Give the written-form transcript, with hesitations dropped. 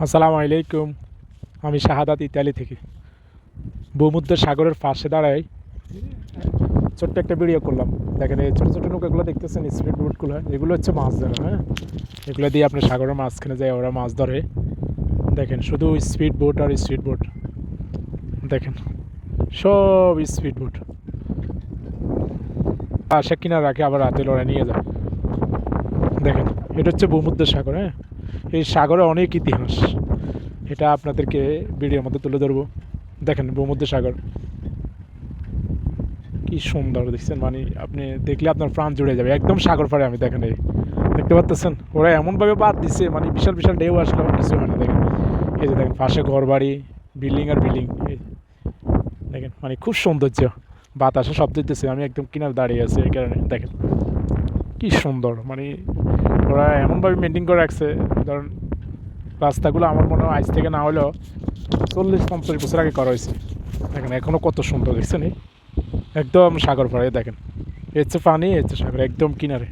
আসসালামু আলাইকুম। আমি শাহাদাত ইতালি থেকে ভূমধ্য সাগরের পাশে দাঁড়াই ছোট্ট একটা ভিডিও করলাম। দেখেন এই ছোটো ছোটো নৌকাগুলো দেখতেছেন, স্পিড বোটগুলো, এগুলো হচ্ছে মাছ ধরা। হ্যাঁ, এগুলো দিয়ে আপনি সাগরের মাঝখানে যায় ওরা মাছ ধরে। দেখেন শুধু স্পিড বোট আর স্পিড বোট, দেখেন সব স্পিড বোট পাশে কিনা রাখে, আবার রাতে লড়াই নিয়ে যায়। দেখেন এটা হচ্ছে ভূমধ্য সাগর। হ্যাঁ, এই সাগরে অনেক ইতিহাস, এটা আপনাদেরকে ভিডিওর মধ্যে তুলে ধরবো। দেখেন ভূমধ্য সাগর কি সুন্দর দেখছেন, মানে আপনি দেখলে আপনার প্রাণ জুড়ে যাবে, একদম সাগর পাড়ে আমি। দেখেন এই দেখতে পাচ্ছেন ওরা এমনভাবে বাদ দিছে, মানে বিশাল বিশাল ঢেউ আসলেও কিছু হয় না। দেখেন এই যে দেখেন পাশে ঘর বাড়ি, বিল্ডিং আর বিল্ডিং। এই দেখেন মানে খুব সৌন্দর্য, বাতাসে শব্দ দিতেছে, আমি একদম কিনার দাঁড়িয়ে আছি এই কারণে। দেখেন কি সুন্দর, মানে ওরা এমনভাবে মেনটেন করে রাখছে। ধরুন রাস্তাগুলো আমার মনে হয় আজ থেকে না হলেও 40-50 বছর আগে করা হয়েছে। দেখেন এখনও কত সুন্দর দেখছেন, এই একদম সাগর পাড়ে। দেখেন এর চেয়ে পানি, এর চেয়ে সাগর, একদম কিনারে।